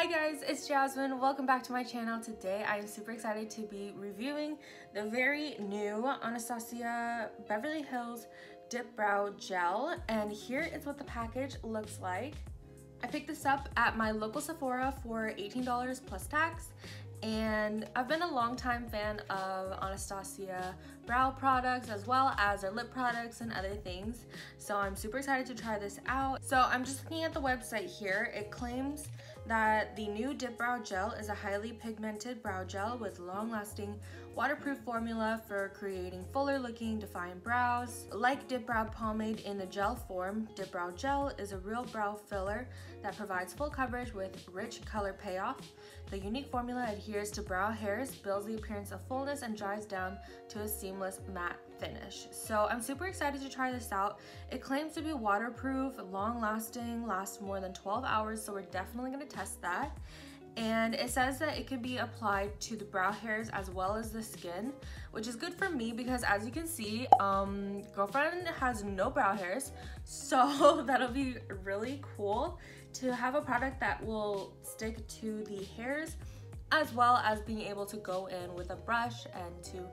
Hi guys, it's Jasmine. Welcome back to my channel. Today I am super excited to be reviewing the very new Anastasia Beverly Hills Dipbrow Gel, and here is what the package looks like. I picked this up at my local Sephora for $18 plus tax, and I've been a long-time fan of Anastasia brow products as well as their lip products and other things, so I'm super excited to try this out. So I'm just looking at the website here. It claims that the new Dipbrow Gel is a highly pigmented brow gel with long-lasting waterproof formula for creating fuller looking defined brows. Like Dipbrow pomade in the gel form, Dipbrow Gel is a real brow filler that provides full coverage with rich color payoff. The unique formula adheres to brow hairs, builds the appearance of fullness, and dries down to a seamless matte finish. So I'm super excited to try this out. It claims to be waterproof, long-lasting, lasts more than 12 hours, so we're definitely going to test that. And it says that it can be applied to the brow hairs as well as the skin, which is good for me because, as you can see, girlfriend has no brow hairs, so that'll be really cool to have a product that will stick to the hairs, as well as being able to go in with a brush and to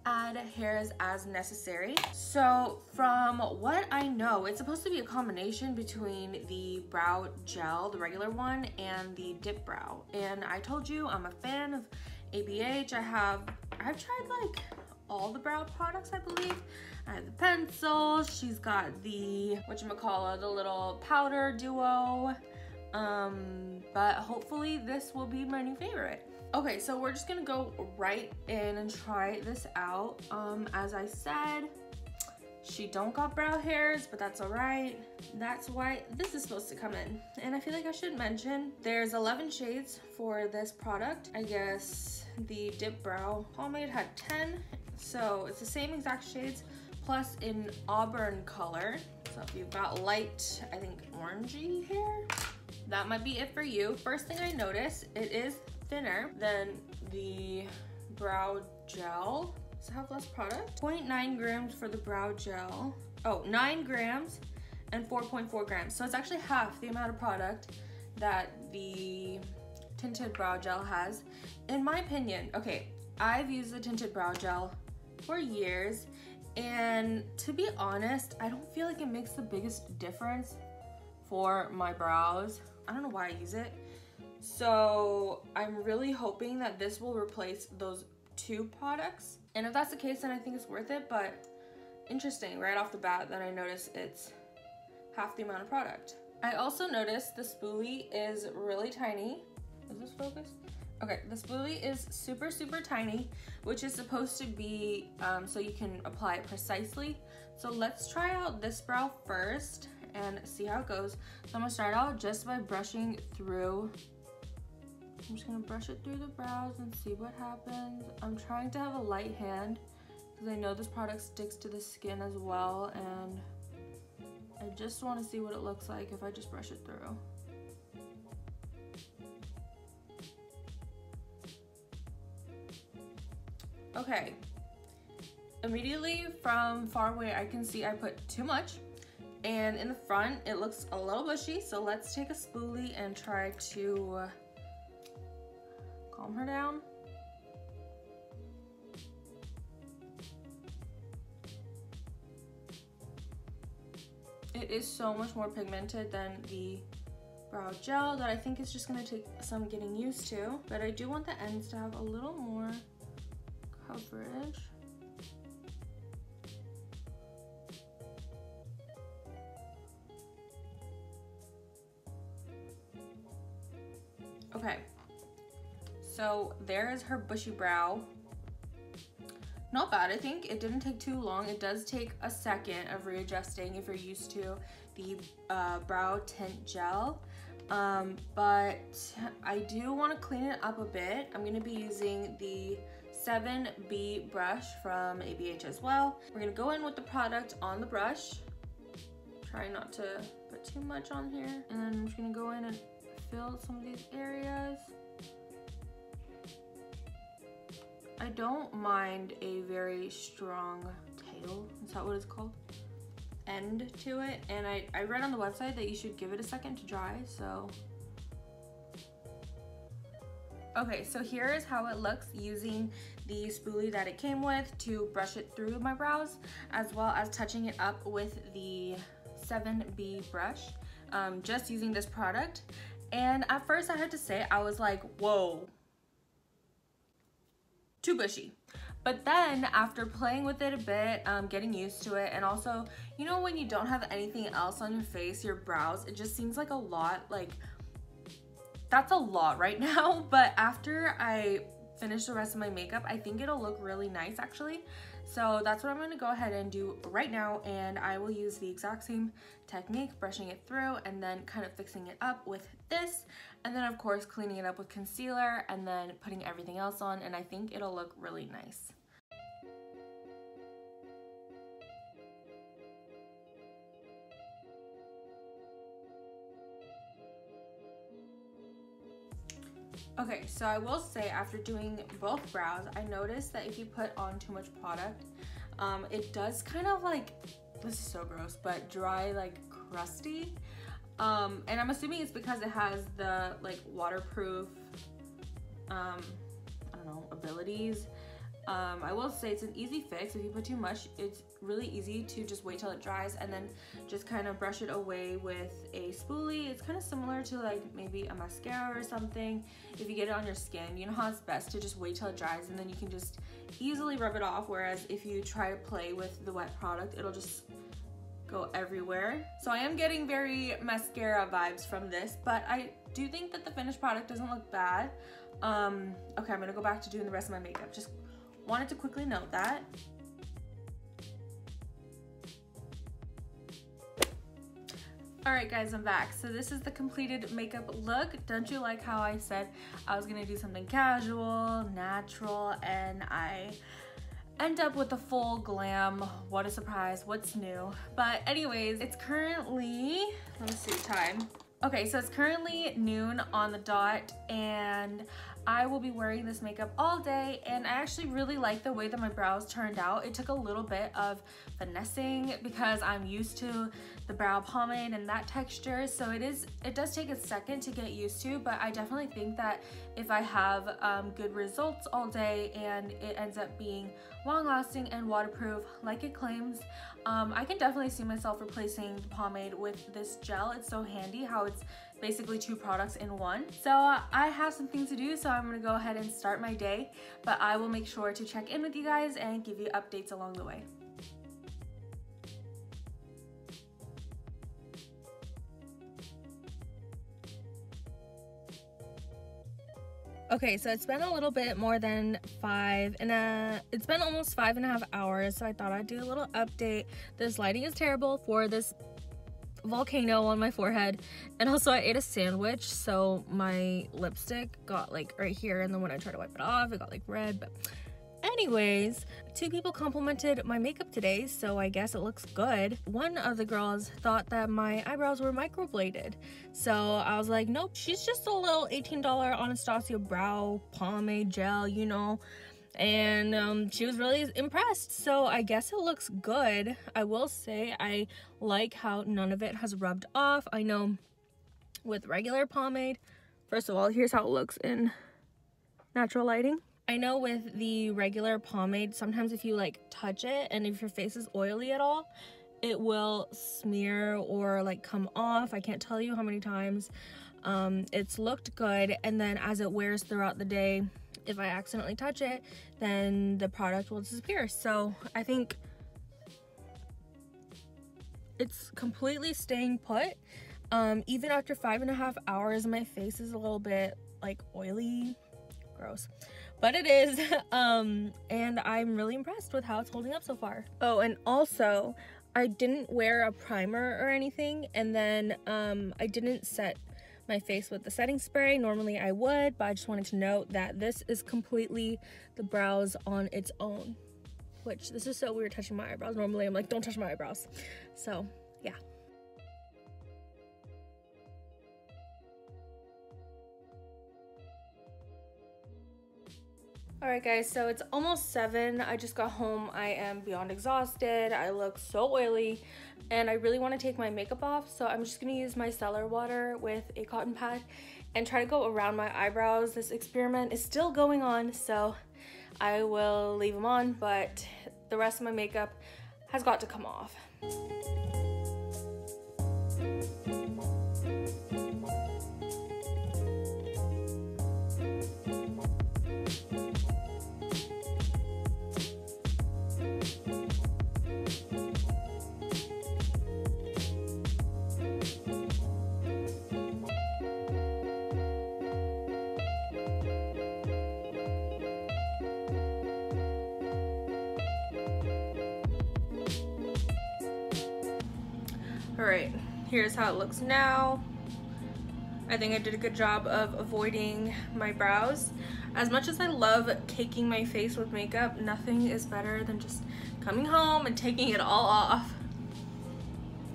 add hairs as necessary. So from what I know, it's supposed to be a combination between the brow gel, the regular one, and the Dipbrow. And I told you I'm a fan of ABH. I've tried like all the brow products, I believe. I have the pencil, she's got the whatchamacallit, the little powder duo. But hopefully this will be my new favorite. Okay, so we're just gonna go right in and try this out. As I said, she don't got brow hairs, but that's all right. That's why this is supposed to come in. And I feel like I should mention there's 11 shades for this product. I guess the Dipbrow pomade had 10, so it's the same exact shades plus in auburn color. So if you've got light, I think orangey hair, that might be it for you. First thing I noticed, it is thinner than the brow gel. Does it have less product? 0.9 grams for the brow gel. Oh, 9 grams and 4.4 grams. So it's actually half the amount of product that the tinted brow gel has. In my opinion, okay, I've used the tinted brow gel for years, and to be honest, I don't feel like it makes the biggest difference for my brows. I don't know why I use it. So I'm really hoping that this will replace those two products. And if that's the case, then I think it's worth it. But interesting, right off the bat, that I noticed it's half the amount of product. I also noticed the spoolie is really tiny. Is this focused? Okay, the spoolie is super, super tiny, which is supposed to be so you can apply it precisely. So let's try out this brow first and see how it goes. So I'm gonna start out just by brushing through. I'm just gonna brush it through the brows and see what happens. I'm trying to have a light hand because I know this product sticks to the skin as well, and I just want to see what it looks like if I just brush it through. Okay, immediately from far away I can see I put too much, and in the front it looks a little bushy, so let's take a spoolie and try to calm her down. It is so much more pigmented than the brow gel that I think it's just gonna take some getting used to, but I do want the ends to have a little more coverage. Okay, so there is her bushy brow. Not bad, I think it didn't take too long. It does take a second of readjusting if you're used to the brow tint gel, but I do want to clean it up a bit. I'm going to be using the 7B brush from ABH as well. We're going to go in with the product on the brush. Try not to put too much on here, and then I'm just going to go in and fill some of these areas. I don't mind a very strong tail, is that what it's called? End to it, and I read on the website that you should give it a second to dry, so Okay, so here is how it looks using the spoolie that it came with to brush it through my brows, as well as touching it up with the 7B brush, just using this product. And at first I had to say, I was like, whoa, too bushy. But then after playing with it a bit, getting used to it, and also, you know, when you don't have anything else on your face, your brows, it just seems like a lot, like, that's a lot right now. But after I finish the rest of my makeup, I think it'll look really nice actually. So that's what I'm going to go ahead and do right now, and I will use the exact same technique, brushing it through and then kind of fixing it up with this, and then of course cleaning it up with concealer and then putting everything else on, and I think it'll look really nice. Okay, so I will say after doing both brows, I noticed that if you put on too much product, it does kind of like, this is so gross, but dry, like crusty. And I'm assuming it's because it has the like waterproof, I don't know, abilities. I will say it's an easy fix. If you put too much, it's really easy to just wait till it dries and then just kind of brush it away with a spoolie. It's kind of similar to like maybe a mascara or something. If you get it on your skin, you know how it's best to just wait till it dries and then you can just easily rub it off. Whereas if you try to play with the wet product, it'll just go everywhere. So I am getting very mascara vibes from this, but I do think that the finished product doesn't look bad. Okay, I'm gonna go back to doing the rest of my makeup. Just wanted to quickly note that. Alright guys, I'm back. So this is the completed makeup look. Don't you like how I said I was gonna do something casual, natural, and I end up with the full glam? What a surprise, what's new? But anyways, it's currently, let me see time. Okay, so it's currently noon on the dot, and I will be wearing this makeup all day, and I actually really like the way that my brows turned out. It took a little bit of finessing because I'm used to the brow pomade and that texture, so it does take a second to get used to, but I definitely think that if I have good results all day and it ends up being long-lasting and waterproof like it claims, I can definitely see myself replacing the pomade with this gel. It's so handy how it's basically two products in one. So I have some things to do, so I'm gonna go ahead and start my day, but I will make sure to check in with you guys and give you updates along the way. Okay, so it's been a little bit more than it's been almost 5.5 hours, so I thought I'd do a little update. This lighting is terrible for this volcano on my forehead, and also I ate a sandwich, so my lipstick got like right here, and then when I tried to wipe it off, it got like red. But anyways, 2 people complimented my makeup today, so I guess it looks good. One of the girls thought that my eyebrows were microbladed, so I was like, nope, she's just a little $18 Anastasia brow pomade gel, you know. And she was really impressed, so I guess it looks good. I will say I like how none of it has rubbed off. I know with regular pomade, first of all, here's how it looks in natural lighting. I know with the regular pomade, sometimes if you like touch it and if your face is oily at all, it will smear or like come off. I can't tell you how many times. It's looked good, and then as it wears throughout the day, if I accidentally touch it, then the product will disappear. So I think it's completely staying put. Even after 5.5 hours, my face is a little bit like oily, gross, but it is. And I'm really impressed with how it's holding up so far. Oh, and also I didn't wear a primer or anything, and then I didn't set my face with the setting spray. Normally I would, but I just wanted to note that this is completely the brows on its own, which this is so weird touching my eyebrows. Normally I'm like, don't touch my eyebrows. So yeah. Alright guys, so it's almost 7. I just got home. I am beyond exhausted. I look so oily and I really want to take my makeup off, so I'm just going to use my micellar water with a cotton pad and try to go around my eyebrows. This experiment is still going on, so I will leave them on, but the rest of my makeup has got to come off. Alright, here's how it looks now. I think I did a good job of avoiding my brows. As much as I love caking my face with makeup, nothing is better than just coming home and taking it all off.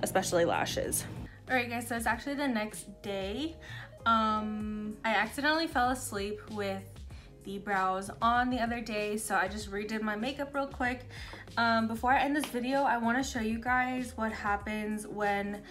Especially lashes. Alright guys, so it's actually the next day. I accidentally fell asleep with the brows on the other day, so I just redid my makeup real quick. Before I end this video, I want to show you guys what happens when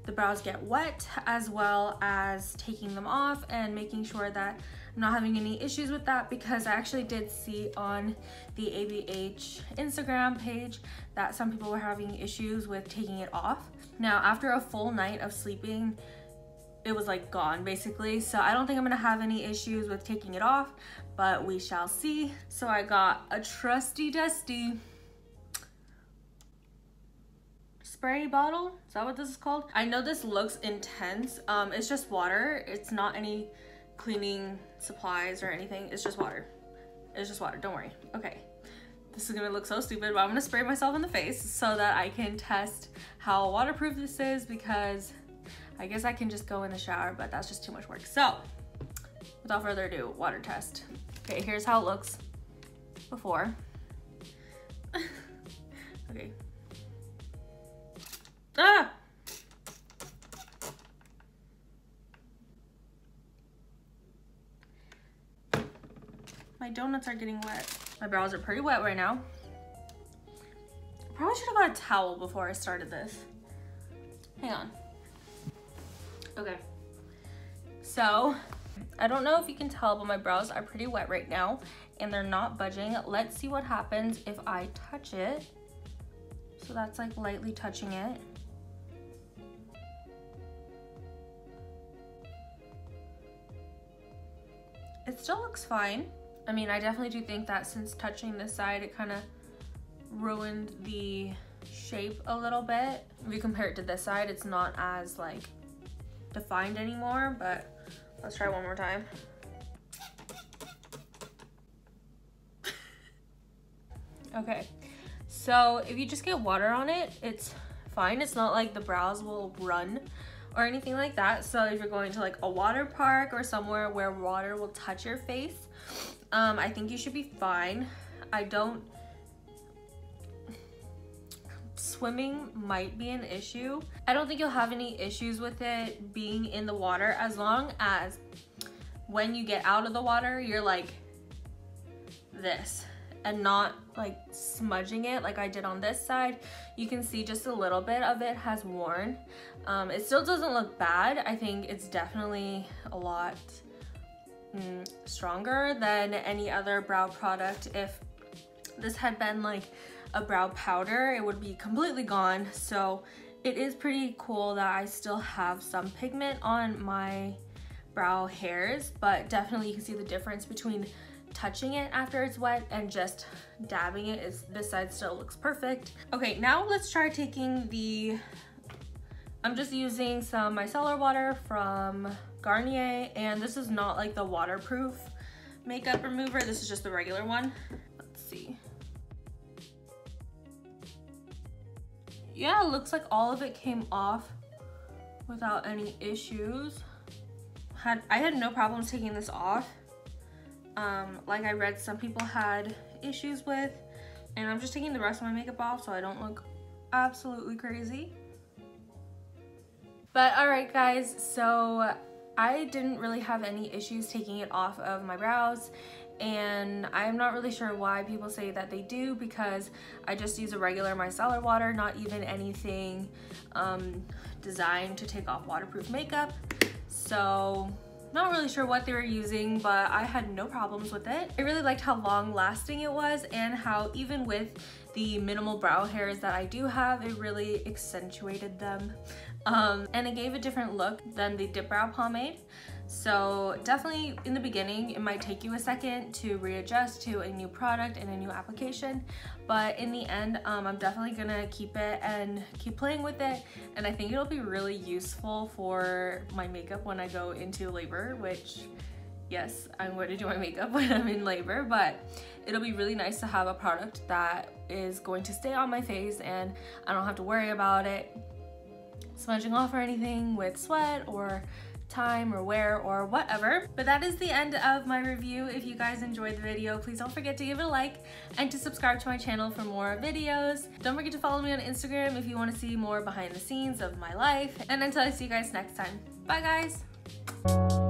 the brows get wet, as well as taking them off and making sure that I'm not having any issues with that, because I actually did see on the ABH Instagram page that some people were having issues with taking it off. Now, after a full night of sleeping, it was like gone basically, so I don't think I'm gonna have any issues with taking it off, but we shall see. So I got a trusty dusty spray bottle. Is that what this is called? I know this looks intense. It's just water. It's not any cleaning supplies or anything. It's just water. It's just water, don't worry. Okay, this is gonna look so stupid, but I'm gonna spray myself in the face so that I can test how waterproof this is, because I guess I can just go in the shower, but that's just too much work. So without further ado, water test. Okay, here's how it looks before. Okay. Ah! My donuts are getting wet. My brows are pretty wet right now. I probably should have got a towel before I started this. Hang on. Okay. So, I don't know if you can tell, but my brows are pretty wet right now and they're not budging. Let's see what happens if I touch it. So that's like lightly touching it. It still looks fine. I mean, I definitely do think that since touching this side, it kind of ruined the shape a little bit. If you compare it to this side, it's not as like defined anymore, but let's try one more time. Okay, so if you just get water on it, it's fine. It's not like the brows will run or anything like that. So if you're going to like a water park or somewhere where water will touch your face, I think you should be fine. Swimming might be an issue. I don't think you'll have any issues with it being in the water, as long as when you get out of the water, you're like this and not like smudging it like I did on this side. You can see just a little bit of it has worn. It still doesn't look bad. I think it's definitely a lot stronger than any other brow product. If this had been like a brow powder, it would be completely gone. So it is pretty cool that I still have some pigment on my brow hairs, but definitely you can see the difference between touching it after it's wet and just dabbing it. This side still looks perfect. Okay, now let's try taking I'm just using some micellar water from Garnier, and this is not like the waterproof makeup remover. This is just the regular one. Let's see. Yeah, it looks like all of it came off without any issues. I had no problems taking this off. Like I read some people had issues with, and I'm just taking the rest of my makeup off so I don't look absolutely crazy. But alright guys, so I didn't really have any issues taking it off of my brows, and I'm not really sure why people say that they do, because I just use a regular micellar water, not even anything designed to take off waterproof makeup. So not really sure what they were using, but I had no problems with it. I really liked how long lasting it was, and how even with the minimal brow hairs that I do have, it really accentuated them. And it gave a different look than the Dipbrow pomade. So definitely in the beginning, it might take you a second to readjust to a new product and a new application, but in the end, I'm definitely gonna keep it and keep playing with it, and I think it'll be really useful for my makeup when I go into labor, which, yes, I'm going to do my makeup when I'm in labor, but it'll be really nice to have a product that is going to stay on my face and I don't have to worry about it smudging off or anything with sweat or time or wear or whatever. But that is the end of my review. If you guys enjoyed the video, please don't forget to give it a like and to subscribe to my channel for more videos. Don't forget to follow me on Instagram if you want to see more behind the scenes of my life. And until I see you guys next time, bye guys.